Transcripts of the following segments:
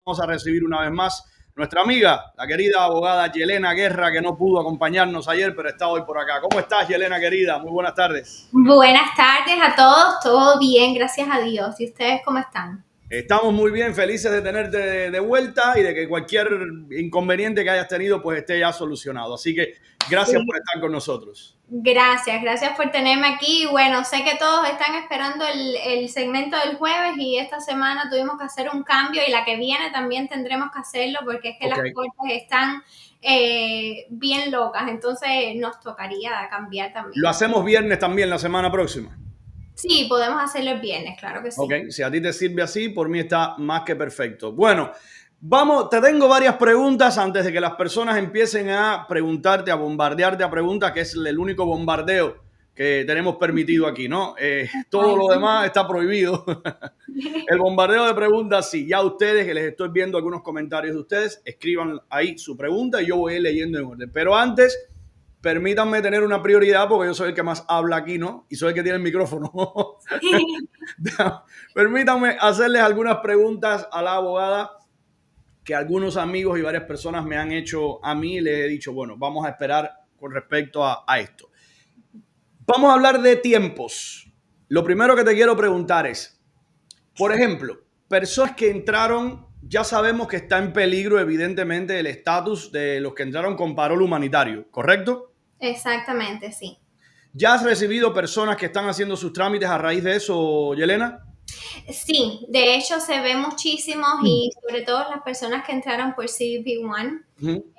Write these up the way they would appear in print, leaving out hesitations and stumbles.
Vamos a recibir una vez más nuestra amiga, la querida abogada Yelena Guerra, que no pudo acompañarnos ayer, pero está hoy por acá. ¿Cómo estás, Yelena, querida? Muy buenas tardes. Buenas tardes a todos, todo bien, gracias a Dios. ¿Y ustedes cómo están? Estamos muy bien, felices de tenerte de vuelta y de que cualquier inconveniente que hayas tenido pues esté ya solucionado. Así que gracias por Sí. estar con nosotros. Gracias por tenerme aquí. Bueno, sé que todos están esperando el segmento del jueves y esta semana tuvimos que hacer un cambio y la que viene también tendremos que hacerlo porque es que las Ok. cortes están bien locas, entonces nos tocaría cambiar Lo también. hacemos viernes también la semana próxima. Sí, podemos hacerlo el viernes, claro que Ok, sí. si a ti te sirve así, por mí está más que perfecto. Bueno, vamos, te tengo varias preguntas antes de que las personas empiecen a preguntarte, a bombardearte a preguntas, que es el único bombardeo que tenemos permitido aquí, ¿no? Todo lo Bueno. demás está prohibido. El bombardeo de preguntas, sí, ya ustedes, que les estoy viendo algunos comentarios de ustedes, escriban ahí su pregunta y yo voy a ir leyendo en orden. Pero antes, permítanme tener una prioridad porque yo soy el que más habla aquí, ¿no? Y soy el que tiene el micrófono. Permítanme hacerles algunas preguntas a la abogada que algunos amigos y varias personas me han hecho a mí y les he dicho, bueno, vamos a esperar con respecto a esto. Vamos a hablar de tiempos. Lo primero que te quiero preguntar es, por ejemplo, personas que entraron, ya sabemos que está en peligro evidentemente el estatus de los que entraron con parol humanitario, ¿correcto? Exactamente, sí. ¿Ya has recibido personas que están haciendo sus trámites a raíz de eso, Yelena? Sí, de hecho se ve muchísimo y sobre todo las personas que entraron por CBP-1, Ujú.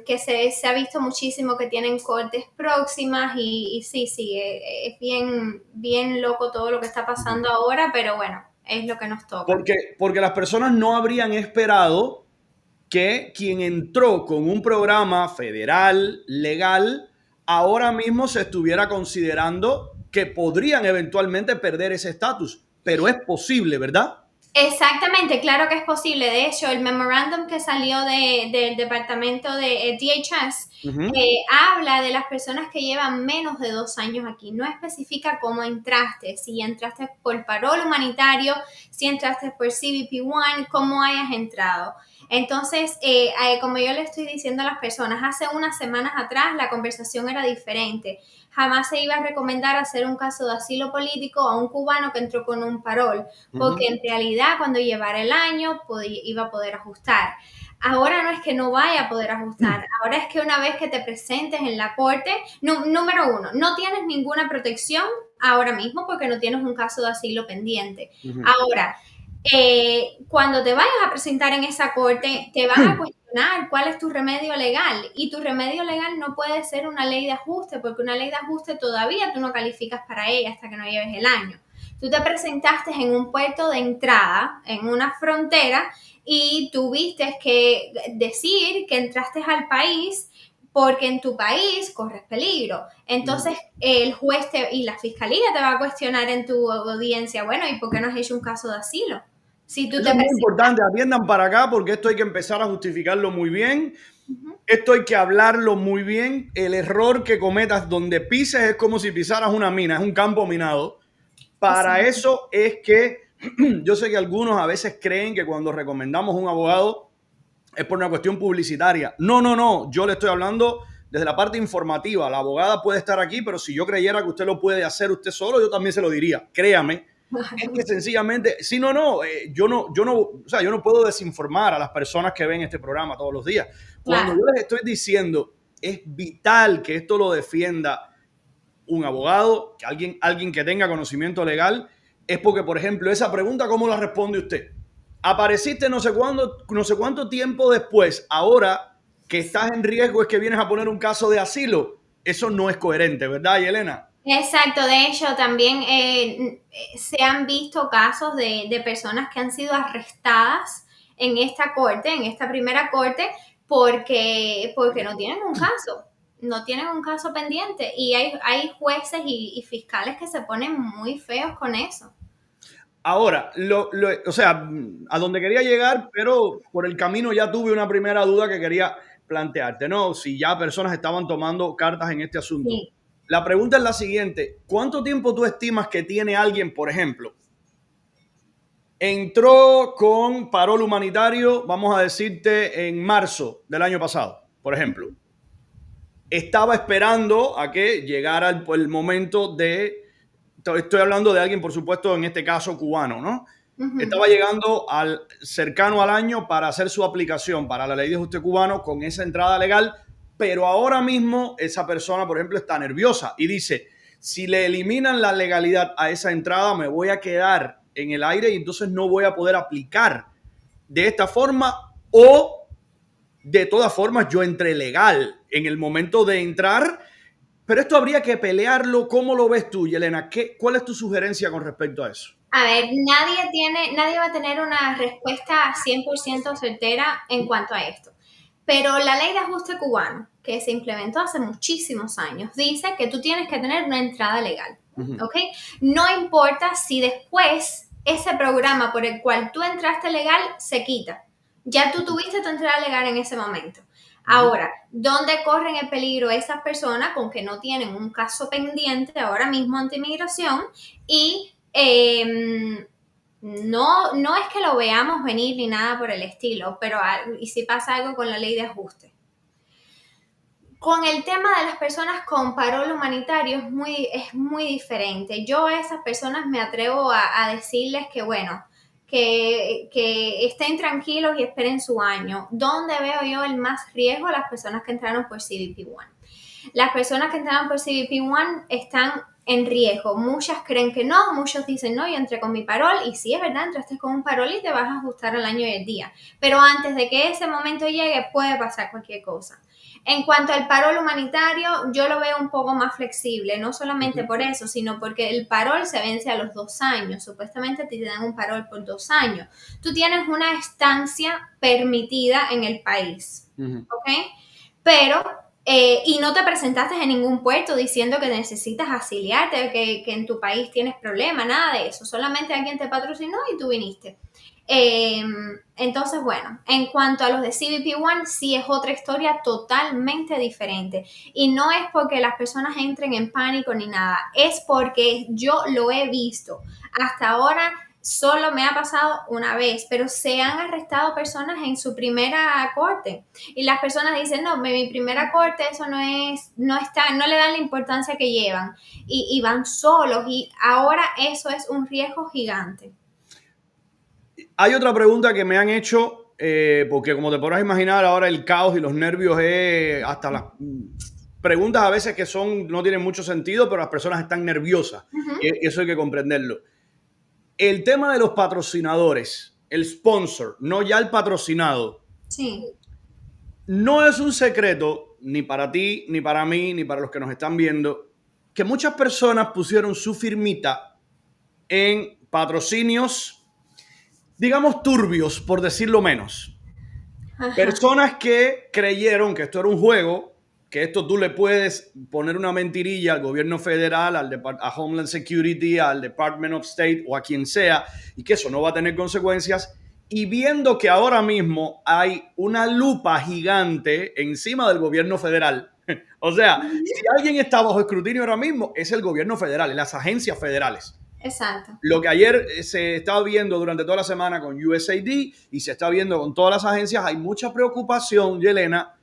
que se ha visto muchísimo que tienen cortes próximas y sí, es bien loco todo lo que está pasando ahora, pero bueno, es lo que nos toca. Porque las personas no habrían esperado que quien entró con un programa federal, legal, ahora mismo se estuviera considerando que podrían eventualmente perder ese estatus. Pero es posible, ¿verdad? Exactamente, claro que es posible. De hecho, el memorándum que salió del departamento de DHS Ujú. habla de las personas que llevan menos de 2 años aquí. No especifica cómo entraste, si entraste por parol humanitario, si entraste por CBP-1, cómo hayas entrado. Entonces, como yo le estoy diciendo a las personas, hace unas semanas atrás la conversación era diferente. Jamás se iba a recomendar hacer un caso de asilo político a un cubano que entró con un parol porque Ujú. en realidad cuando llevara el año iba a poder ajustar. Ahora no es que no vaya a poder ajustar, ahora es que una vez que te presentes en la corte, número uno, no tienes ninguna protección ahora mismo porque no tienes un caso de asilo pendiente. Ujú. Ahora, cuando te vayas a presentar en esa corte, te van a cuestionar cuál es tu remedio legal y tu remedio legal no puede ser una ley de ajuste porque una ley de ajuste todavía tú no calificas para ella hasta que no lleves el año. Tú te presentaste en un puerto de entrada, en una frontera, y tuviste que decir que entraste al país porque en tu país corres peligro. Ujú. Entonces, el juez y la fiscalía te va a cuestionar en tu audiencia, bueno, ¿y por qué no has hecho un caso de asilo? Si tú Eso te es muy presentas. importante, atiendan para acá porque esto hay que empezar a justificarlo muy bien. Uh-huh. Esto hay que hablarlo muy bien. El error que cometas donde pises es como si pisaras una mina, es un campo minado. Para Exacto. eso es que yo sé que algunos a veces creen que cuando recomendamos un abogado es por una cuestión publicitaria. No, no, no. Yo le estoy hablando desde la parte informativa. La abogada puede estar aquí, pero si yo creyera que usted lo puede hacer usted solo, yo también se lo diría. Créame. Es que sencillamente, sí, no, no, o sea, yo no puedo desinformar a las personas que ven este programa todos los días. Cuando Claro. yo les estoy diciendo, es vital que esto lo defienda un abogado, que alguien que tenga conocimiento legal, es porque, por ejemplo, esa pregunta, ¿cómo la responde usted? Apareciste no sé cuándo, no sé cuánto tiempo después, ahora que estás en riesgo es que vienes a poner un caso de asilo. Eso no es coherente, ¿verdad, Yelena? Exacto, de hecho también se han visto casos de personas que han sido arrestadas en esta corte, en esta primera corte, porque no tienen un caso pendiente y hay jueces y fiscales que se ponen muy feos con eso. Ahora, o sea, a donde quería llegar, pero por el camino ya tuve una primera duda que quería plantearte, ¿no? Si ya personas estaban tomando cartas en este asunto. Sí. La pregunta es la siguiente, ¿cuánto tiempo tú estimas que tiene alguien, por ejemplo, entró con parol humanitario, vamos a decirte, en marzo del año pasado, por ejemplo. Estaba esperando a que llegara el momento de... Estoy hablando de alguien, por supuesto, en este caso cubano, ¿no? Estaba llegando cercano al año para hacer su aplicación para la ley de ajuste cubano con esa entrada legal, pero ahora mismo esa persona, por ejemplo, está nerviosa y dice, si le eliminan la legalidad a esa entrada, me voy a quedar en el aire y entonces no voy a poder aplicar de esta forma, o de todas formas yo entré legal en el momento de entrar, pero esto habría que pelearlo. ¿Cómo lo ves tú, Yelena? ¿Cuál es tu sugerencia con respecto a eso? A ver, nadie va a tener una respuesta 100% certera en cuanto a esto. Pero la ley de ajuste cubano, que se implementó hace muchísimos años, dice que tú tienes que tener una entrada legal, ¿ok? No importa si después ese programa por el cual tú entraste legal se quita. Ya tú tuviste tu entrada legal en ese momento. Ahora, ¿dónde corren el peligro esas personas con que no tienen un caso pendiente ahora mismo ante inmigración y no es que lo veamos venir ni nada por el estilo, pero y si pasa algo con la ley de ajuste? Con el tema de las personas con parol humanitario es muy diferente. Yo a esas personas me atrevo a decirles que, bueno, que estén tranquilos y esperen su año. ¿Dónde veo yo el más riesgo? Las personas que entraron por CBP-1. Las personas que entraron por CBP-1 están en riesgo. Muchas creen que no, muchos dicen no, yo entré con mi parol, y sí, es verdad, entraste con un parol y te vas a ajustar al año y el día. Pero antes de que ese momento llegue, puede pasar cualquier cosa. En cuanto al parol humanitario, yo lo veo un poco más flexible, no solamente por eso, sino porque el parol se vence a los 2 años. Supuestamente te dan un parol por 2 años. Tú tienes una estancia permitida en el país, ¿ok? Pero, y no te presentaste en ningún puerto diciendo que necesitas asiliarte, que en tu país tienes problemas, nada de eso. Solamente alguien te patrocinó y tú viniste. Entonces, bueno, en cuanto a los de CBP-1, sí es otra historia totalmente diferente. Y no es porque las personas entren en pánico ni nada, es porque yo lo he visto. Hasta ahora solo me ha pasado una vez, pero se han arrestado personas en su primera corte. Y las personas dicen, no, mi primera corte, eso no le dan la importancia que llevan. Y van solos, y ahora eso es un riesgo gigante. Hay otra pregunta que me han hecho, porque como te podrás imaginar, ahora el caos y los nervios hasta las preguntas a veces que no tienen mucho sentido, pero las personas están nerviosas. Eso hay que comprenderlo. El tema de los patrocinadores, el sponsor, no ya el patrocinado. Sí. No es un secreto, ni para ti, ni para mí, ni para los que nos están viendo, que muchas personas pusieron su firmita en patrocinios, digamos, turbios, por decirlo menos. Ajá. Personas que creyeron que esto era un juego, que esto tú le puedes poner una mentirilla al gobierno federal, a Homeland Security, al Department of State o a quien sea, y que eso no va a tener consecuencias. Y viendo que ahora mismo hay una lupa gigante encima del gobierno federal, o sea, si alguien está bajo escrutinio ahora mismo, es el gobierno federal, las agencias federales. Exacto. Lo que ayer se estaba viendo durante toda la semana con USAID y se está viendo con todas las agencias, hay mucha preocupación, Yelena,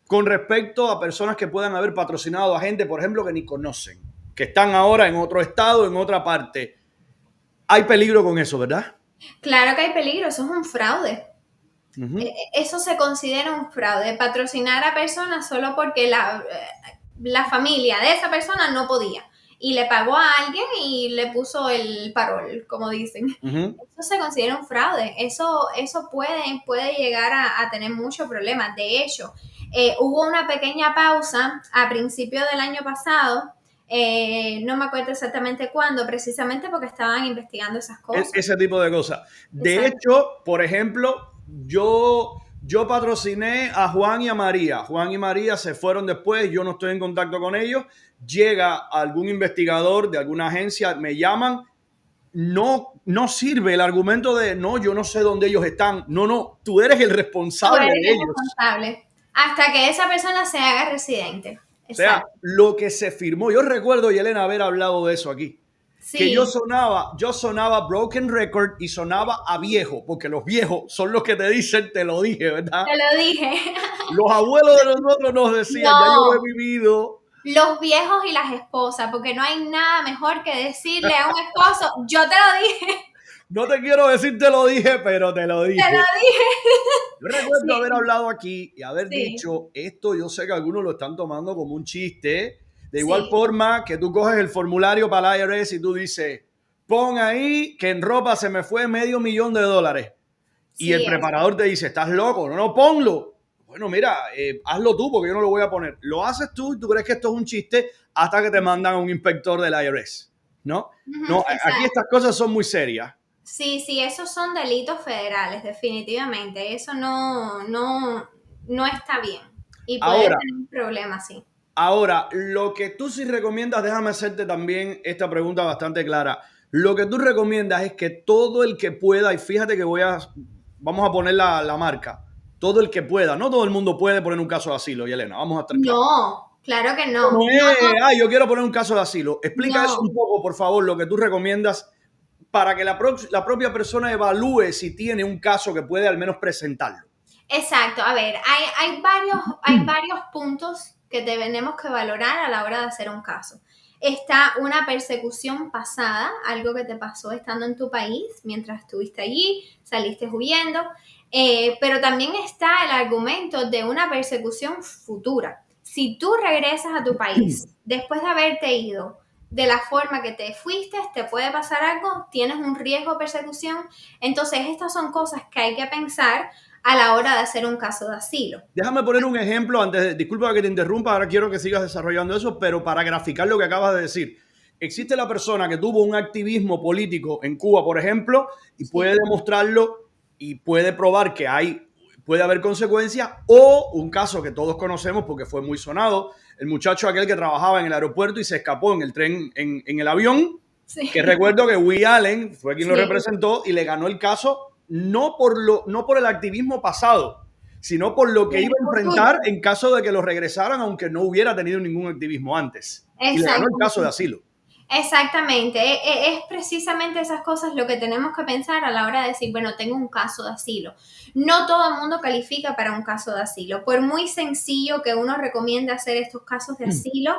con respecto a personas que puedan haber patrocinado a gente, por ejemplo, que ni conocen, que están ahora en otro estado, en otra parte. Hay peligro con eso, ¿verdad? Claro que hay peligro, eso es un fraude. Eso se considera un fraude, patrocinar a personas solo porque la familia de esa persona no podía y le pagó a alguien y le puso el parol, como dicen. Eso se considera un fraude. Eso puede llegar a tener muchos problemas. De hecho, hubo una pequeña pausa a principios del año pasado. No me acuerdo exactamente cuándo, precisamente porque estaban investigando esas cosas. Ese tipo de cosas. De hecho, por ejemplo, yo patrociné a Juan y a María. Juan y María se fueron después, yo no estoy en contacto con ellos. Llega algún investigador de alguna agencia, me llaman. No sirve el argumento de no, yo no sé dónde ellos están. No, tú eres el responsable de ellos. Responsable. Hasta que esa persona se haga residente. Exacto. O sea, lo que se firmó, yo recuerdo, Yelena, haber hablado de eso aquí. que Sí, yo sonaba broken record y sonaba a viejo, porque los viejos son los que te dicen, te lo dije, ¿verdad? te lo dije. Los abuelos de nosotros nos decían, ya yo lo he No, vivido. los viejos y las esposas, porque no hay nada mejor que decirle a un esposo, yo te lo dije, No te quiero decir te lo dije, pero te lo te lo dije. dije. Yo recuerdo haber Sí, hablado aquí y haber sí, dicho, esto yo sé que algunos lo están tomando como un chiste, de igual sí, forma que tú coges el formulario para la IRS y tú dices, pon ahí que en ropa se me fue $500,000. Y el sí es. preparador te dice, estás loco, no, no, ponlo. Bueno, mira, hazlo tú porque yo no lo voy a poner. Lo haces tú y tú crees que esto es un chiste hasta que te mandan a un inspector del IRS, ¿no? Ujú, No, aquí exacto. estas cosas son muy serias. Sí, sí, esos son delitos federales, definitivamente. Eso no está bien. Y puede Ahora, tener un problema, sí. Ahora, lo que tú sí recomiendas, déjame hacerte también esta pregunta bastante clara. Lo que tú recomiendas es que todo el que pueda, y fíjate que vamos a poner la marca, todo el que pueda, no todo el mundo puede poner un caso de asilo, y Elena, vamos a estar claros. No, claro que No no. No, es, yo quiero poner un caso de asilo. Explica eso un no. poco, por favor, lo que tú recomiendas para que la propia persona evalúe si tiene un caso que puede al menos presentarlo. Exacto. A ver, hay varios puntos que tenemos que valorar a la hora de hacer un caso. Está una persecución pasada, algo que te pasó estando en tu país mientras estuviste allí, saliste huyendo, pero también está el argumento de una persecución futura. Si tú regresas a tu país después de haberte ido de la forma que te fuiste, te puede pasar algo, tienes un riesgo de persecución. Entonces, estas son cosas que hay que pensar a la hora de hacer un caso de asilo. Déjame poner un ejemplo antes, disculpa que te interrumpa, ahora quiero que sigas desarrollando eso, pero para graficar lo que acabas de decir. Existe la persona que tuvo un activismo político en Cuba, por ejemplo, y puede Sí, demostrarlo y puede probar que puede haber consecuencias, o un caso que todos conocemos porque fue muy sonado, el muchacho aquel que trabajaba en el aeropuerto y se escapó en el tren, en el avión, que sí, recuerdo que Woody Allen fue quien lo sí. representó y le ganó el caso no por el activismo pasado, sino por lo que En iba el a futuro. enfrentar en caso de que lo regresaran, aunque no hubiera tenido ningún activismo antes. Y le ganó el caso de Exactamente. asilo. Exactamente, es precisamente esas cosas lo que tenemos que pensar a la hora de decir, bueno, tengo un caso de asilo. No todo el mundo califica para un caso de asilo. Por muy sencillo que uno recomiende hacer estos casos de asilo,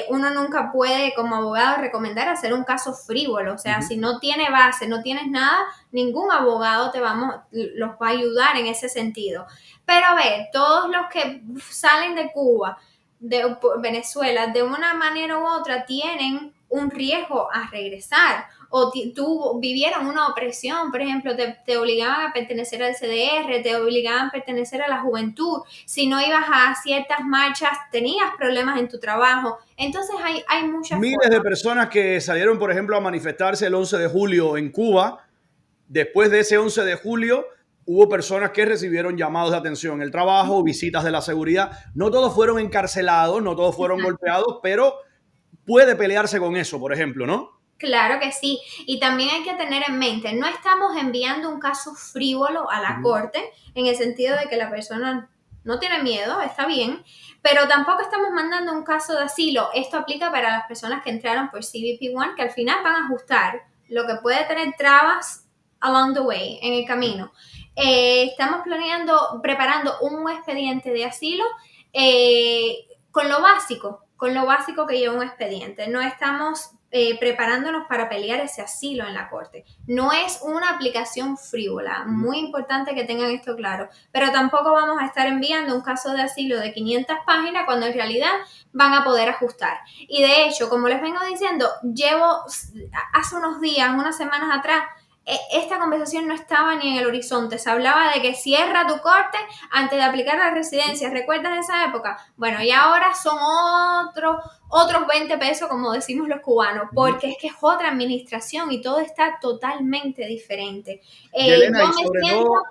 uno nunca puede como abogado recomendar hacer un caso frívolo. O sea, si no tiene base, no tienes nada, ningún abogado los va a ayudar en ese sentido. Pero a ver, todos los que salen de Cuba, de Venezuela, de una manera u otra tienen un riesgo a regresar o vivieron una opresión, por ejemplo, te obligaban a pertenecer al CDR, te obligaban a pertenecer a la juventud, si no ibas a ciertas marchas tenías problemas en tu trabajo, entonces hay muchas Miles de formas. personas que salieron, por ejemplo, a manifestarse el 11 de julio en Cuba. Después de ese 11 de julio, hubo personas que recibieron llamados de atención en el trabajo, visitas de la seguridad. No todos fueron encarcelados, no todos fueron golpeados, pero puede pelearse con eso, por ejemplo, ¿no? Claro que sí, y también hay que tener en mente, no estamos enviando un caso frívolo a la corte en el sentido de que la persona no tiene miedo, está bien, pero tampoco estamos mandando un caso de asilo. Esto aplica para las personas que entraron por CBP-1, que al final van a ajustar lo que puede tener trabas along the way, en el camino. Estamos preparando un expediente de asilo con lo básico que lleva un expediente. No estamos preparándonos para pelear ese asilo en la corte. No es una aplicación frívola, muy importante que tengan esto claro, pero tampoco vamos a estar enviando un caso de asilo de 500 páginas cuando en realidad van a poder ajustar. Y de hecho, como les vengo diciendo, hace unos días, unas semanas atrás, esta conversación no estaba ni en el horizonte. Se hablaba de que cierra tu corte antes de aplicar la residencia. ¿Recuerdas esa época? Bueno, y ahora son otros 20 pesos, como decimos los cubanos, porque es que es otra administración y todo está totalmente diferente. Yelena, Yo y me sobre siento todo,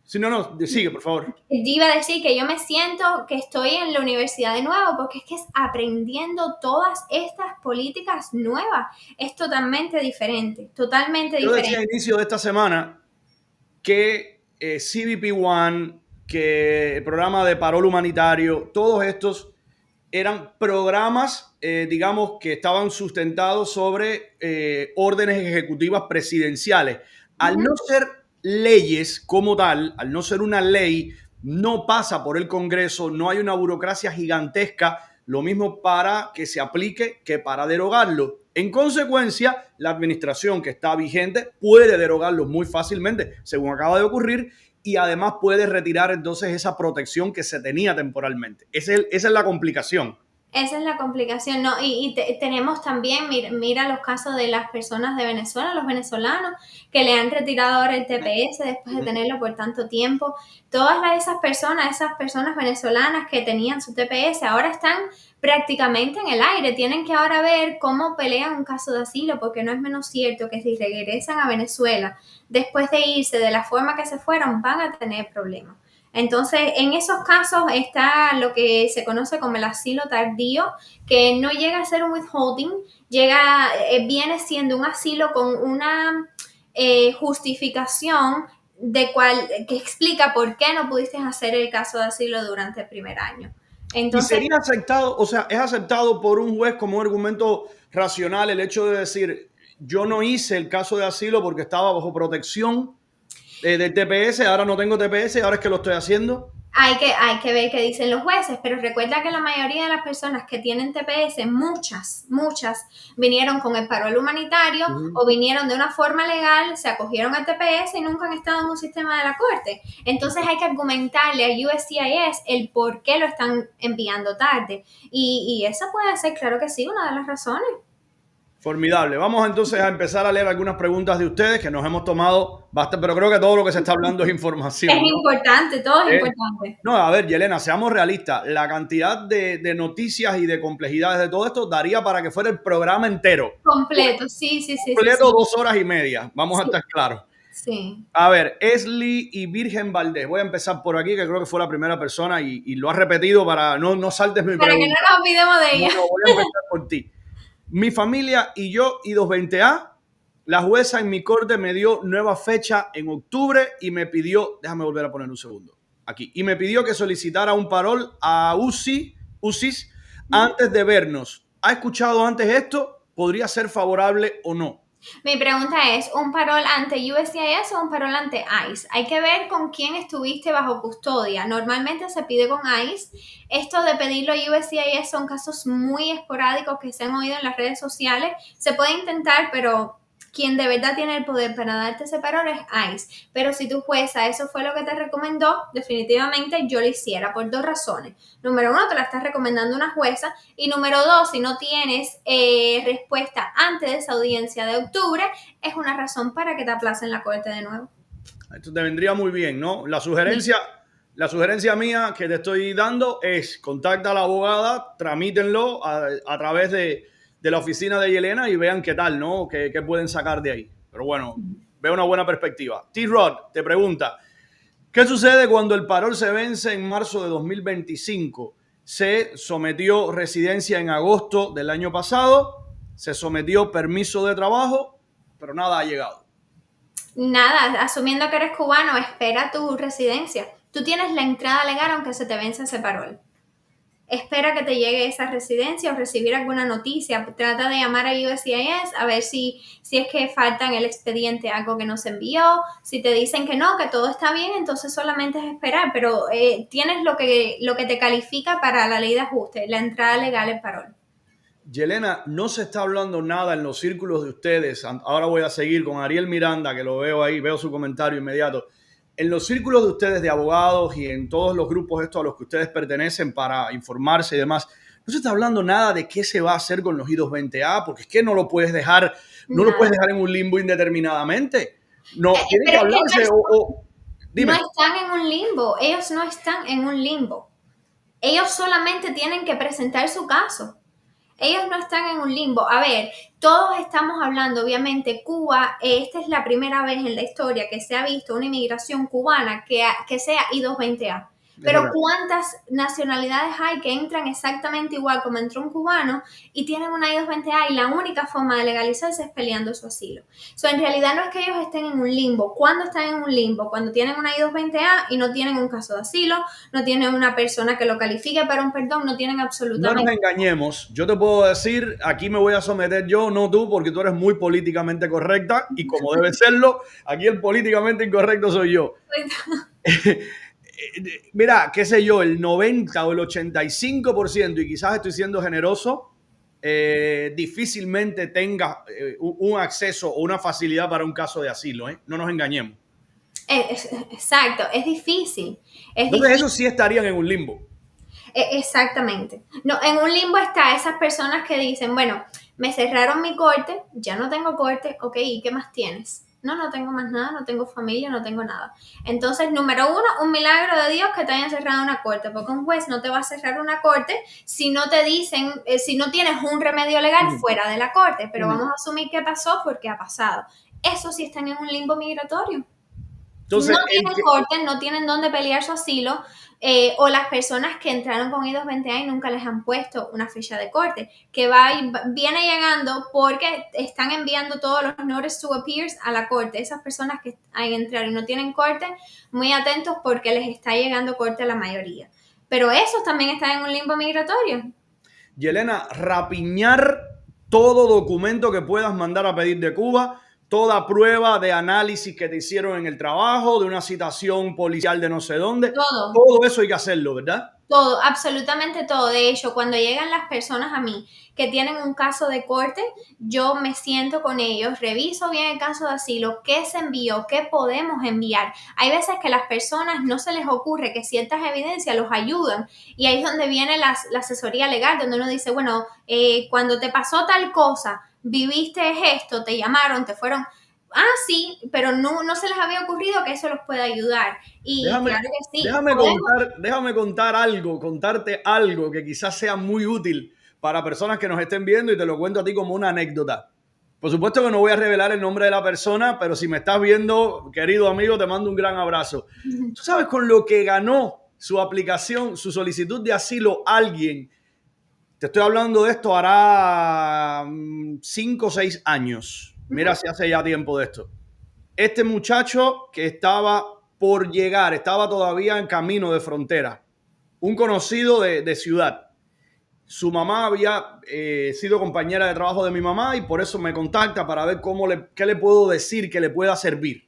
si no, no, sigue, por favor. Iba a decir que yo me siento que estoy en la universidad de nuevo, porque es que es aprendiendo todas estas políticas nuevas. Es totalmente diferente, totalmente Yo decía diferente. al inicio de esta semana que CBP One, que el programa de parol humanitario, todos estos eran programas, digamos, que estaban sustentados sobre órdenes ejecutivas presidenciales. Al no ser leyes como tal, al no ser una ley, no pasa por el Congreso, no hay una burocracia gigantesca, lo mismo para que se aplique que para derogarlo. En consecuencia, la administración que está vigente puede derogarlo muy fácilmente, según acaba de ocurrir, y además puede retirar entonces esa protección que se tenía temporalmente. Esa es la complicación. Esa es la complicación, ¿no? Tenemos también, mira los casos de las personas de Venezuela, los venezolanos, que le han retirado ahora el TPS después de tenerlo por tanto tiempo. Todas esas personas venezolanas que tenían su TPS, ahora están prácticamente en el aire. Tienen que ahora ver cómo pelean un caso de asilo, porque no es menos cierto que si regresan a Venezuela después de irse de la forma que se fueron, van a tener problemas. Entonces, en esos casos está lo que se conoce como el asilo tardío, que no llega a ser un withholding, viene siendo un asilo con una justificación que explica por qué no pudiste hacer el caso de asilo durante el primer año. Entonces, ¿y sería aceptado, o sea, es aceptado por un juez como un argumento racional el hecho de decir, yo no hice el caso de asilo porque estaba bajo protección del TPS, ahora no tengo TPS, ahora es que lo estoy haciendo? Hay que ver qué dicen los jueces, pero recuerda que la mayoría de las personas que tienen TPS, muchas, vinieron con el parol humanitario o vinieron de una forma legal, se acogieron al TPS y nunca han estado en un sistema de la corte. Entonces hay que argumentarle a USCIS el por qué lo están enviando tarde. Y esa puede ser, claro que sí, una de las razones. Formidable. Vamos entonces a empezar a leer algunas preguntas de ustedes que nos hemos tomado bastante, pero creo que todo lo que se está hablando es información. Es importante, todo es importante. No, a ver, Yelena, seamos realistas. La cantidad de noticias y de complejidades de todo esto daría para que fuera el programa entero. Completo, sí. Completo, sí. 2 horas y media. Vamos a estar claros. Sí. A ver, Esli y Virgen Valdés. Voy a empezar por aquí, que creo que fue la primera persona y lo has repetido para no saltes mi pregunta. Para que no nos olvidemos de ella. No, voy a empezar por ti. Mi familia y yo, I-220A, la jueza en mi corte me dio nueva fecha en octubre y me pidió, déjame volver a poner un segundo, aquí, y me pidió que solicitara un parol a UCIS antes de vernos. ¿Ha escuchado antes esto? ¿Podría ser favorable o no? Mi pregunta es, ¿un parol ante USCIS o un parol ante ICE? Hay que ver con quién estuviste bajo custodia. Normalmente se pide con ICE. Esto de pedirlo a USCIS son casos muy esporádicos que se han oído en las redes sociales. Se puede intentar, pero quien de verdad tiene el poder para darte ese parol es ICE. Pero si tu jueza eso fue lo que te recomendó, definitivamente yo lo hiciera por 2 razones. Número 1, te la estás recomendando una jueza. Y número 2, si no tienes respuesta antes de esa audiencia de octubre, es una razón para que te aplacen la corte de nuevo. Esto te vendría muy bien, ¿no? La sugerencia mía que te estoy dando es contacta a la abogada, tramítenlo a través de la oficina de Yelena y vean qué tal, ¿no? ¿Qué pueden sacar de ahí? Pero bueno, veo una buena perspectiva. T-Rod te pregunta, ¿qué sucede cuando el parol se vence en marzo de 2025? Se sometió residencia en agosto del año pasado, se sometió permiso de trabajo, pero nada ha llegado. Nada, asumiendo que eres cubano, espera tu residencia. Tú tienes la entrada legal aunque se te vence ese parol. Espera que te llegue esa residencia o recibir alguna noticia. Trata de llamar a USCIS a ver si es que falta en el expediente algo que no se envió. Si te dicen que no, que todo está bien, entonces solamente es esperar. Pero tienes lo que te califica para la ley de ajuste, la entrada legal al parol. Yelena, no se está hablando nada en los círculos de ustedes. Ahora voy a seguir con Ariel Miranda, que lo veo ahí, veo su comentario inmediato. En los círculos de ustedes de abogados y en todos los grupos estos a los que ustedes pertenecen para informarse y demás, no se está hablando nada de qué se va a hacer con los I-220A, porque es que no lo puedes dejar, no lo puedes dejar en un limbo indeterminadamente. No, tiene que hablarse dime. No están en un limbo, ellos no están en un limbo. Ellos solamente tienen que presentar su caso. Ellos no están en un limbo. A ver, todos estamos hablando, obviamente, Cuba, esta es la primera vez en la historia que se ha visto una inmigración cubana que sea I-220A. Es Pero verdad. ¿cuántas nacionalidades hay que entran exactamente igual como entró un cubano y tienen una I-220A y la única forma de legalizarse es peleando su asilo? En realidad no es que ellos estén en un limbo. ¿Cuándo están en un limbo? Cuando tienen una I-220A y no tienen un caso de asilo, no tienen una persona que lo califique para un perdón, no tienen No nos absolutamente... engañemos. Yo te puedo decir, aquí me voy a someter yo, no tú, porque tú eres muy políticamente correcta y como debe serlo, aquí el políticamente incorrecto soy yo. Mira, qué sé yo, el 90 o el 85%, y quizás estoy siendo generoso, difícilmente tenga un acceso o una facilidad para un caso de asilo, ¿eh? No nos engañemos. Exacto, es difícil. Es Entonces, difícil. esos sí estarían en un limbo. Exactamente. No, en un limbo está esas personas que dicen, bueno, me cerraron mi corte, ya no tengo corte, ok, ¿y qué más tienes? No, no tengo más nada, no tengo familia, no tengo nada. Entonces, número uno, un milagro de Dios que te hayan cerrado una corte, porque un juez no te va a cerrar una corte si no te dicen, si no tienes un remedio legal Ujú, fuera de la corte, pero ujú. vamos a asumir que pasó porque ha pasado. Eso sí están en un limbo migratorio. No Entonces, tienen corte, no tienen dónde pelear su asilo, o las personas que entraron con I-220A y nunca les han puesto una fecha de corte, que viene llegando porque están enviando todos los notice to appears a la corte. Esas personas que han entrado y no tienen corte, muy atentos porque les está llegando corte a la mayoría. Pero esos también están en un limbo migratorio. Yelena, rapiñar todo documento que puedas mandar a pedir de Cuba, toda prueba de análisis que te hicieron en el trabajo, de una citación policial de no sé dónde, Todo. todo eso hay que hacerlo, ¿verdad? Todo, absolutamente todo. De hecho, cuando llegan las personas a mí que tienen un caso de corte, yo me siento con ellos, reviso bien el caso de asilo, qué se envió, qué podemos enviar. Hay veces que las personas no se les ocurre que ciertas evidencias los ayudan y ahí es donde viene la asesoría legal, donde uno dice, bueno, cuando te pasó tal cosa, viviste esto, te llamaron, te fueron... Ah, sí, pero no se les había ocurrido que eso los puede ayudar. Y Déjame, claro que sí, déjame podemos. contar, déjame contar algo, contarte algo que quizás sea muy útil para personas que nos estén viendo y te lo cuento a ti como una anécdota. Por supuesto que no voy a revelar el nombre de la persona, pero si me estás viendo, querido amigo, te mando un gran abrazo. ¿Tú sabes con lo que ganó su aplicación, su solicitud de asilo alguien? Te estoy hablando de esto hará 5 o 6 años. Mira si hace ya tiempo de esto. Este muchacho que estaba por llegar, estaba todavía en camino de frontera, un conocido de ciudad. Su mamá había sido compañera de trabajo de mi mamá y por eso me contacta para ver qué le puedo decir que le pueda servir.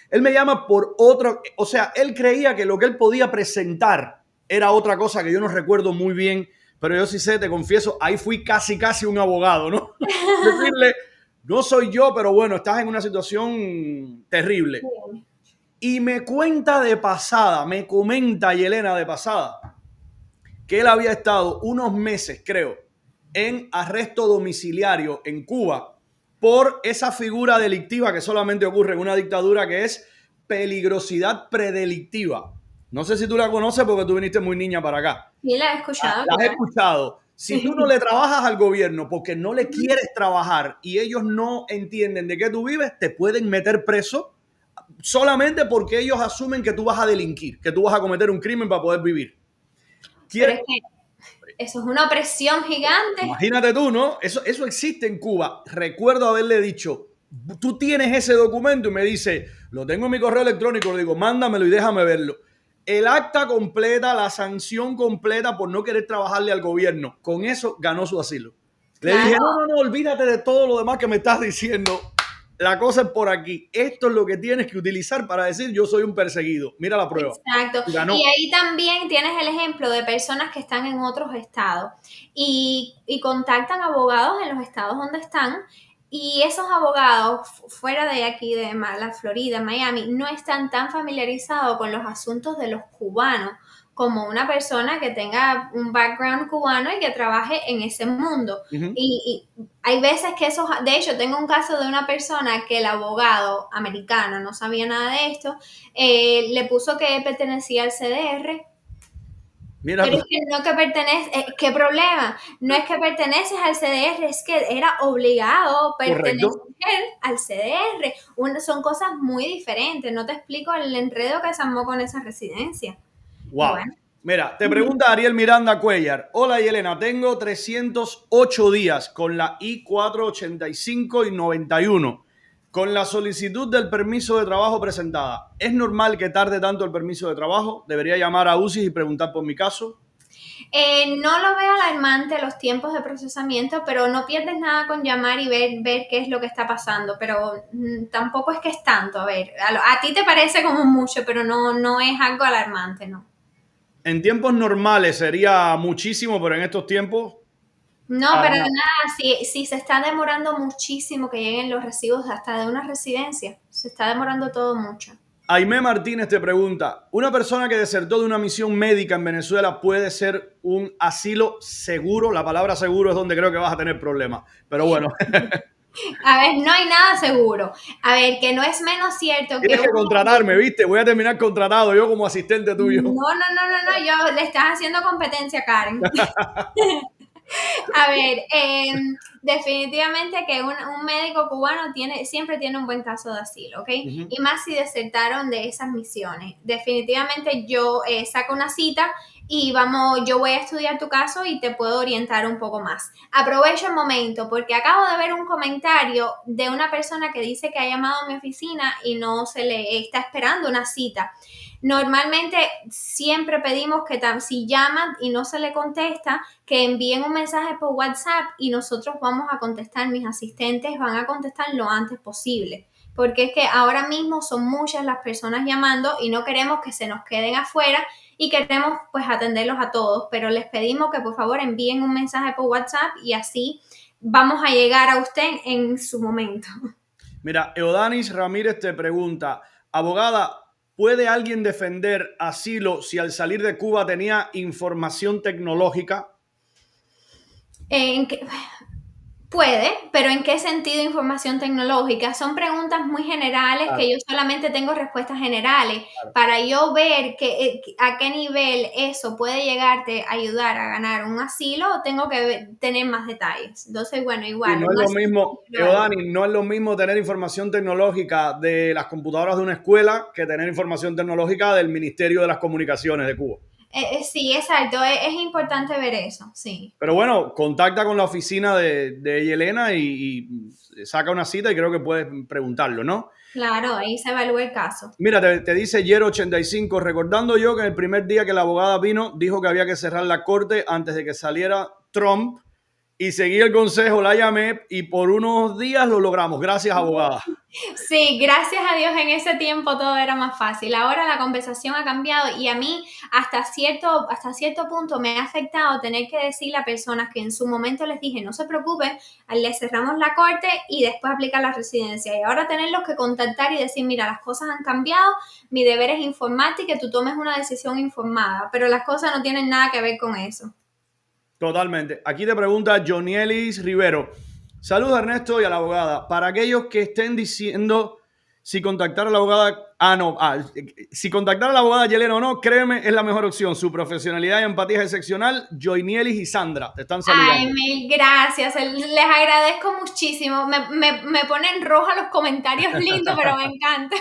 Él me llama por otro, o sea, él creía que lo que él podía presentar era otra cosa que yo no recuerdo muy bien, pero yo sí sé, te confieso, ahí fui casi un abogado, ¿no? Decirle, no soy yo, pero bueno, estás en una situación terrible. Y me cuenta de pasada, me comenta Yelena de pasada, que él había estado unos meses, creo, en arresto domiciliario en Cuba por esa figura delictiva que solamente ocurre en una dictadura, que es peligrosidad predelictiva. No sé si tú la conoces porque tú viniste muy niña para acá. Sí, la he escuchado, La has claro. escuchado. Si tú no le trabajas al gobierno porque no le quieres trabajar y ellos no entienden de qué tú vives, te pueden meter preso solamente porque ellos asumen que tú vas a delinquir, que tú vas a cometer un crimen para poder vivir. Pero es que eso es una opresión gigante. Imagínate tú, ¿no? Eso existe en Cuba. Recuerdo haberle dicho, tú tienes ese documento y me dice, lo tengo en mi correo electrónico, le digo, mándamelo y déjame verlo. El acta completa, la sanción completa por no querer trabajarle al gobierno. Con eso ganó su asilo. Le dije, Claro, no, olvídate de todo lo demás que me estás diciendo. La cosa es por aquí. Esto es lo que tienes que utilizar para decir yo soy un perseguido. Mira la prueba. exacto. Y ganó. Y ahí también tienes el ejemplo de personas que están en otros estados y contactan abogados en los estados donde están y esos abogados fuera de aquí, de la Florida, Miami, no están tan familiarizados con los asuntos de los cubanos como una persona que tenga un background cubano y que trabaje en ese mundo. Uh-huh. Y hay veces que eso, de hecho, tengo un caso de una persona que el abogado americano no sabía nada de esto, le puso que pertenecía al CDR, Mira pero tú. es que no que pertenece, ¿qué problema? No es que perteneces al CDR, es que era obligado Correcto. pertenecer al CDR. Son cosas muy diferentes, no te explico el enredo que se armó con esa residencia. Wow. Bueno. Mira, te pregunta Ariel Miranda Cuellar. Hola Yelena, tengo 308 días con la I-485 y 91 con la solicitud del permiso de trabajo presentada. ¿Es normal que tarde tanto el permiso de trabajo? ¿Debería llamar a UCI y preguntar por mi caso? No lo veo alarmante los tiempos de procesamiento, pero no pierdes nada con llamar y ver qué es lo que está pasando, pero tampoco es que es tanto. A ver, a ti te parece como mucho, pero no es algo alarmante, ¿no? En tiempos normales sería muchísimo, pero en estos tiempos... No, para nada. Si se está demorando muchísimo que lleguen los recibos hasta de una residencia, se está demorando todo mucho. Aimé Martínez te pregunta, ¿una persona que desertó de una misión médica en Venezuela puede ser un asilo seguro? La palabra seguro es donde creo que vas a tener problemas, pero bueno. A ver, no hay nada seguro. A ver, que no es menos cierto que... Tienes que contratarme, ¿viste? Voy a terminar contratado yo como asistente tuyo. No, yo le estás haciendo competencia, Karen. A ver, definitivamente que un médico cubano siempre tiene un buen caso de asilo, ¿ok? Uh-huh. Y más si desertaron de esas misiones. Definitivamente yo saco una cita y yo voy a estudiar tu caso y te puedo orientar un poco más. Aprovecho el momento porque acabo de ver un comentario de una persona que dice que ha llamado a mi oficina y no se le está esperando una cita. Normalmente siempre pedimos que si llaman y no se le contesta, que envíen un mensaje por WhatsApp y nosotros vamos a contestar, mis asistentes van a contestar lo antes posible. Porque es que ahora mismo son muchas las personas llamando y no queremos que se nos queden afuera y queremos pues atenderlos a todos, pero les pedimos que por favor envíen un mensaje por WhatsApp y así vamos a llegar a usted en su momento. Mira, Eodanis Ramírez te pregunta, abogada, ¿puede alguien defender asilo si al salir de Cuba tenía información tecnológica? Puede, pero ¿en qué sentido información tecnológica? Son preguntas muy generales que yo solamente tengo respuestas generales. Para yo ver a qué nivel eso puede llegarte a ayudar a ganar un asilo, tengo que tener más detalles. Entonces, bueno, igual. No es lo mismo, Eodani, no es lo mismo tener información tecnológica de las computadoras de una escuela que tener información tecnológica del Ministerio de las Comunicaciones de Cuba. Sí, exacto, es importante ver eso, sí. Pero bueno, contacta con la oficina de Yelena y saca una cita y creo que puedes preguntarlo, ¿no? Claro, ahí se evalúa el caso. Mira, te dice Yero85, recordando yo que el primer día que la abogada vino, dijo que había que cerrar la corte antes de que saliera Trump y seguí el consejo, la llamé y por unos días lo logramos. Gracias, abogada. Sí, gracias a Dios en ese tiempo todo era más fácil. Ahora la conversación ha cambiado y a mí hasta cierto punto me ha afectado tener que decirle a personas que en su momento les dije no se preocupen, le cerramos la corte y después aplicar la residencia. Y ahora tenerlos que contactar y decir mira, las cosas han cambiado, mi deber es informarte y que tú tomes una decisión informada, pero las cosas no tienen nada que ver con eso. Totalmente. Aquí te pregunta Jonielis Rivero. Saludos Ernesto y a la abogada. Para aquellos que estén diciendo si contactar a la abogada... si contactar a la abogada Yelena o no, créeme, es la mejor opción. Su profesionalidad y empatía es excepcional. Jonielis y Sandra te están saludando. Ay, mil gracias. Les agradezco muchísimo. Me ponen roja los comentarios lindos, pero me encanta.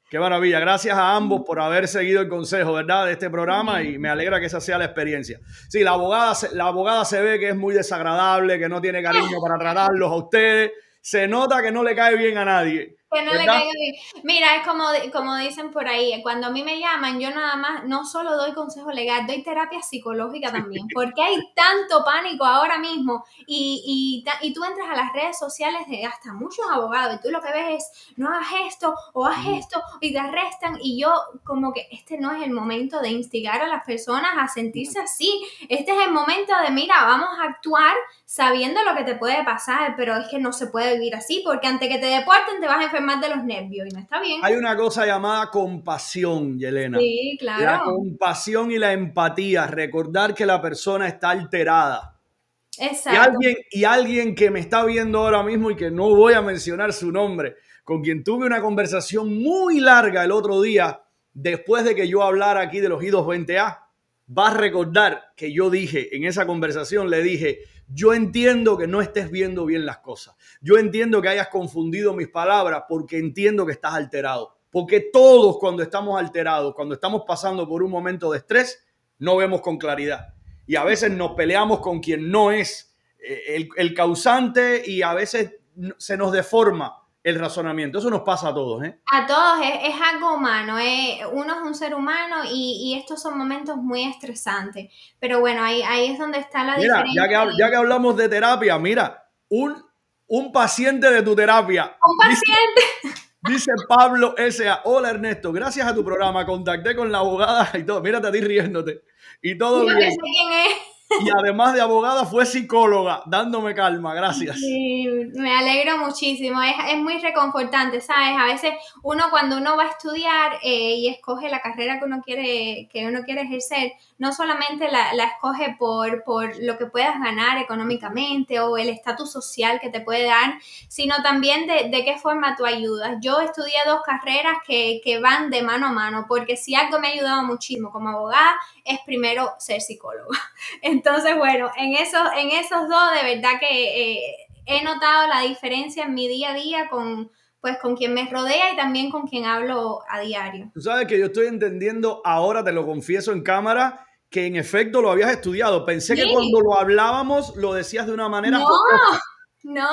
Qué maravilla. Gracias a ambos por haber seguido el consejo, ¿verdad?, de este programa y me alegra que esa sea la experiencia. Sí, la abogada se ve que es muy desagradable, que no tiene cariño para tratarlos a ustedes. Se nota que no le cae bien a nadie. Que no le caiga bien. Mira, es como dicen por ahí, cuando a mí me llaman, yo nada más, no solo doy consejo legal, doy terapia psicológica también, porque hay tanto pánico ahora mismo y tú entras a las redes sociales de hasta muchos abogados y tú lo que ves es, no hagas esto o haz esto y te arrestan y yo como que este no es el momento de instigar a las personas a sentirse así, este es el momento de mira, vamos a actuar sabiendo lo que te puede pasar, pero es que no se puede vivir así, porque antes que te deporten te vas a enfermar de los nervios y no está bien. Hay una cosa llamada compasión, Yelena. Sí, claro. La compasión y la empatía, recordar que la persona está alterada. Exacto. Y alguien que me está viendo ahora mismo y que no voy a mencionar su nombre, con quien tuve una conversación muy larga el otro día, después de que yo hablara aquí de los I-220A, va a recordar que yo dije en esa conversación, le dije, yo entiendo que no estés viendo bien las cosas. Yo entiendo que hayas confundido mis palabras porque entiendo que estás alterado. porque todos cuando estamos alterados, cuando estamos pasando por un momento de estrés, no vemos con claridad. Y a veces nos peleamos con quien no es el causante y a veces se nos deforma el razonamiento. Eso nos pasa a todos, ¿eh? A todos, es algo humano, uno es un ser humano y estos son momentos muy estresantes. Pero bueno, ahí es donde está la diferencia. Ya que hablamos de terapia, mira, un paciente de tu terapia. Un paciente. Dice Pablo S.A. Hola Ernesto, gracias a tu programa contacté con la abogada y todo. Mírate a ti riéndote. Y todo Yo bien. que sé quién es. Y además de abogada fue psicóloga, dándome calma, gracias. Sí, me alegro muchísimo, es muy reconfortante, ¿sabes? A veces cuando uno va a estudiar y escoge la carrera que uno quiere ejercer, no solamente la escoge por lo que puedas ganar económicamente o el estatus social que te puede dar, sino también de qué forma tú ayudas. Yo estudié 2 carreras que van de mano a mano, porque si algo me ha ayudado muchísimo como abogada es primero ser psicóloga. Entonces, bueno, en esos 2 de verdad que he notado la diferencia en mi día a día con quien me rodea y también con quien hablo a diario. Tú sabes que yo estoy entendiendo ahora, te lo confieso en cámara, que en efecto lo habías estudiado. Pensé que cuando lo hablábamos lo decías de una manera jocosa. No,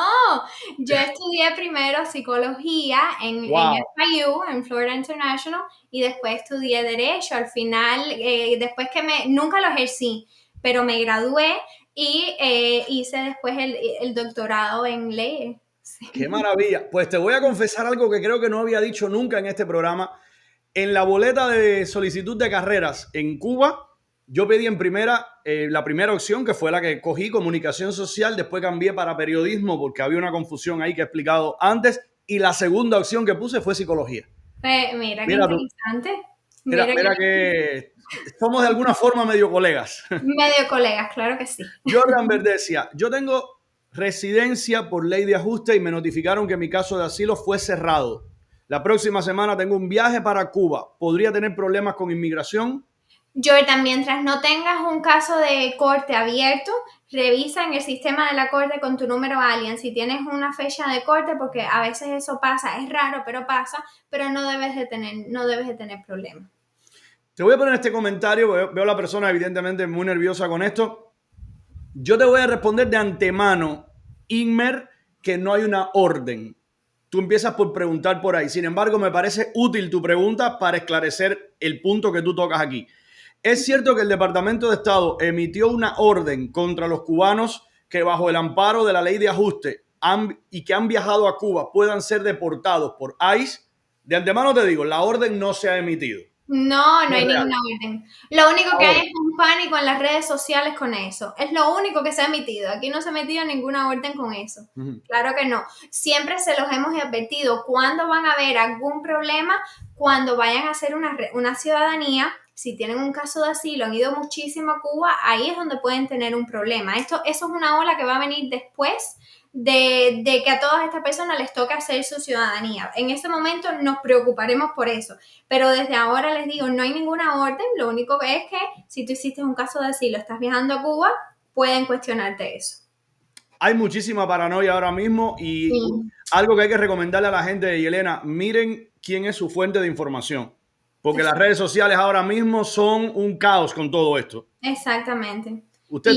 yo estudié primero psicología en FIU, en Florida International, y después estudié Derecho. Al final, después nunca lo ejercí, pero me gradué y hice después el doctorado en leyes. Sí. ¡Qué maravilla! Pues te voy a confesar algo que creo que no había dicho nunca en este programa. En la boleta de solicitud de carreras en Cuba, yo pedí en la primera opción, que fue la que cogí, comunicación social, después cambié para periodismo porque había una confusión ahí que he explicado antes, y la segunda opción que puse fue psicología. Mira qué interesante. Mira que somos de alguna forma medio colegas. Medio colegas, claro que sí. Jordan Verdesia, yo tengo residencia por ley de ajuste y me notificaron que mi caso de asilo fue cerrado. La próxima semana tengo un viaje para Cuba. ¿Podría tener problemas con inmigración? Jordan, mientras no tengas un caso de corte abierto, revisa en el sistema de la corte con tu número alien si tienes una fecha de corte, porque a veces eso pasa, es raro, pero pasa, pero no debes de tener problemas. Te voy a poner este comentario, veo a la persona evidentemente muy nerviosa con esto. Yo te voy a responder de antemano, Inmer, que no hay una orden. Tú empiezas por preguntar por ahí. Sin embargo, me parece útil tu pregunta para esclarecer el punto que tú tocas aquí. Es cierto que el Departamento de Estado emitió una orden contra los cubanos que bajo el amparo de la ley de ajuste y que han viajado a Cuba puedan ser deportados por ICE. De antemano te digo, la orden no se ha emitido. No hay ninguna orden. Lo único que hay es un pánico en las redes sociales con eso. Es lo único que se ha emitido. Aquí no se ha emitido ninguna orden con eso. Claro que no. Siempre se los hemos advertido. ¿Cuándo van a haber algún problema? Cuando vayan a hacer una ciudadanía. Si tienen un caso de asilo, han ido muchísimo a Cuba, ahí es donde pueden tener un problema. Eso es una ola que va a venir después de que a todas estas personas les toque hacer su ciudadanía. En ese momento nos preocuparemos por eso. Pero desde ahora les digo, no hay ninguna orden. Lo único que es que si tú hiciste un caso de asilo, estás viajando a Cuba, pueden cuestionarte eso. Hay muchísima paranoia ahora mismo y algo que hay que recomendarle a la gente de Yelena, miren quién es su fuente de información. Porque las redes sociales ahora mismo son un caos con todo esto. Exactamente. Usted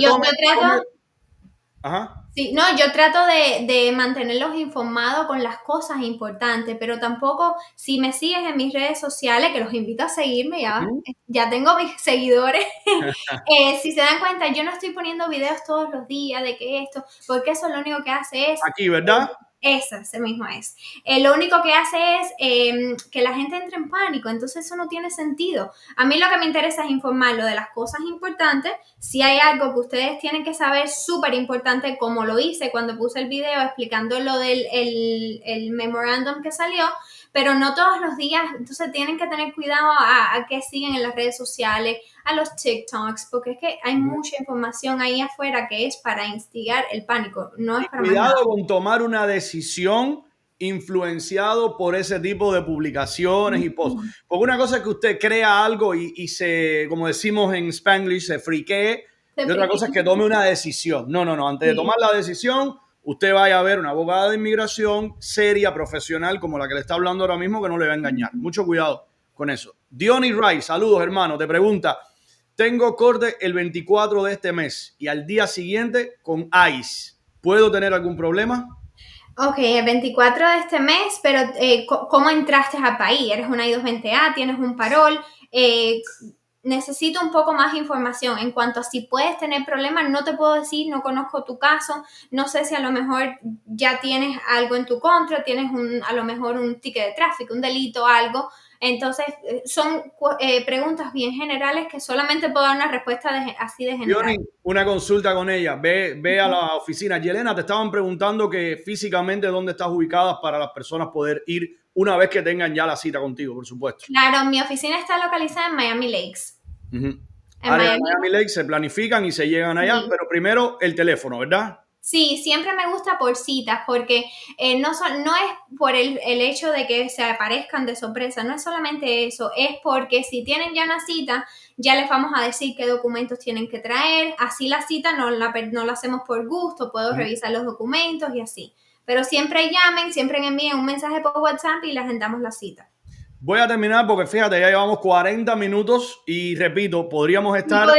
Ajá. Sí, no, yo trato de mantenerlos informados con las cosas importantes, pero tampoco, si me sigues en mis redes sociales, que los invito a seguirme, ya tengo mis seguidores, si se dan cuenta, yo no estoy poniendo videos todos los días de que esto, porque eso lo único que hace es... Aquí, ¿verdad? Ese mismo es. Lo único que hace es que la gente entre en pánico, entonces eso no tiene sentido. A mí lo que me interesa es informarlo de las cosas importantes. Si hay algo que ustedes tienen que saber súper importante, como lo hice cuando puse el video explicando lo del el memorándum que salió, pero no todos los días, entonces tienen que tener cuidado a qué siguen en las redes sociales, a los TikToks, porque es que hay mucha información ahí afuera que es para instigar el pánico, no es para cuidado con tomar una decisión influenciado por ese tipo de publicaciones y posts. Porque una cosa es que usted crea algo y se, como decimos en Spanglish, se friquee, y otra cosa es que tome una decisión. No. Antes de tomar la decisión, usted vaya a ver una abogada de inmigración seria, profesional, como la que le está hablando ahora mismo, que no le va a engañar. Mucho cuidado con eso. Diony Rice, saludos hermano, te pregunta, tengo corte el 24 de este mes y al día siguiente con ICE. ¿Puedo tener algún problema? Ok, el 24 de este mes, pero ¿cómo entraste al país? ¿Eres una I-220A? ¿Tienes un parol? Necesito un poco más información en cuanto a si puedes tener problemas. No te puedo decir, no conozco tu caso, no sé si a lo mejor ya tienes algo en tu contra, tienes a lo mejor un ticket de tráfico, un delito, algo. Entonces, son preguntas bien generales que solamente puedo dar una respuesta así de general. Diony, una consulta con ella. Ve a la oficina. Yelena, te estaban preguntando que físicamente dónde estás ubicada para las personas poder ir una vez que tengan ya la cita contigo, por supuesto. Claro, mi oficina está localizada en Miami Lakes. En Miami Lakes se planifican y se llegan allá, pero primero el teléfono, ¿verdad? Sí, siempre me gusta por citas porque no es por el hecho de que se aparezcan de sorpresa, no es solamente eso, es porque si tienen ya una cita, ya les vamos a decir qué documentos tienen que traer, así la cita no la hacemos por gusto, puedo revisar los documentos y así. Pero siempre llamen, siempre envíen un mensaje por WhatsApp y le agendamos la cita. Voy a terminar porque fíjate, ya llevamos 40 minutos y repito, podríamos estar...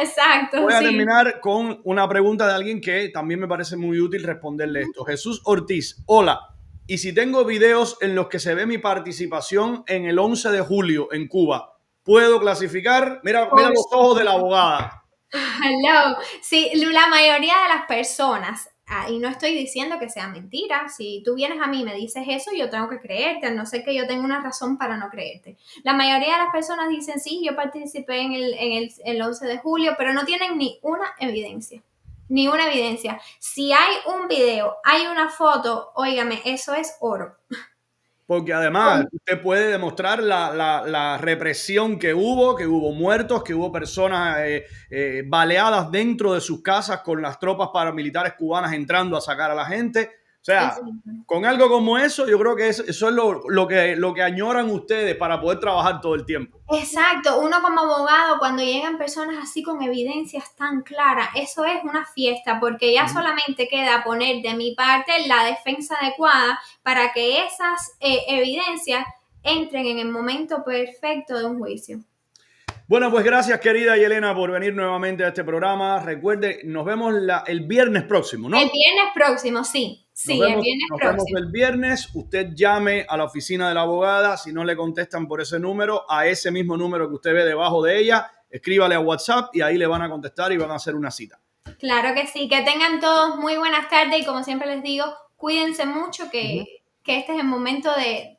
Exacto. Voy a terminar con una pregunta de alguien que también me parece muy útil responderle esto. Jesús Ortiz, hola. Y si tengo videos en los que se ve mi participación en el 11 de julio en Cuba, ¿puedo clasificar? Mira los ojos de la abogada. Hello. Sí, la mayoría de las personas, y no estoy diciendo que sea mentira, si tú vienes a mí y me dices eso, yo tengo que creerte, a no ser que yo tenga una razón para no creerte. La mayoría de las personas dicen, sí, yo participé en el 11 de julio, pero no tienen ni una evidencia. Ni una evidencia. Si hay un video, hay una foto, óigame, eso es oro. Porque además usted puede demostrar la represión que hubo muertos, que hubo personas baleadas dentro de sus casas con las tropas paramilitares cubanas entrando a sacar a la gente. O sea, con algo como eso, yo creo que eso es lo que añoran ustedes para poder trabajar todo el tiempo. Exacto, uno como abogado, cuando llegan personas así con evidencias tan claras, eso es una fiesta, porque ya solamente queda poner de mi parte la defensa adecuada para que esas evidencias entren en el momento perfecto de un juicio. Bueno, pues gracias, querida Yelena, por venir nuevamente a este programa. Recuerde, nos vemos el viernes próximo, ¿no? El viernes próximo, sí. Sí, el viernes próximo. Nos vemos el viernes. Usted llame a la oficina de la abogada. Si no le contestan por ese número, a ese mismo número que usted ve debajo de ella, escríbale a WhatsApp y ahí le van a contestar y van a hacer una cita. Claro que sí. Que tengan todos muy buenas tardes y como siempre les digo, cuídense mucho que este es el momento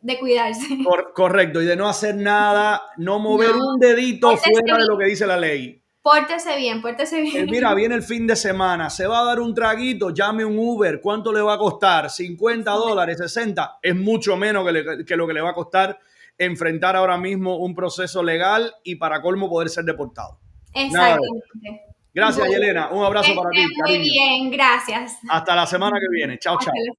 de cuidarse. Correcto, y de no hacer nada, no mover un dedito fuera de lo que dice la ley. Pórtese bien, pórtese bien. Mira, viene el fin de semana, se va a dar un traguito, llame un Uber, ¿cuánto le va a costar? $50, $60, es mucho menos que lo que le va a costar enfrentar ahora mismo un proceso legal y para colmo poder ser deportado. Exactamente. Gracias, Yelena, un abrazo para ti. Muy bien, gracias. Hasta la semana que viene, chao, chao.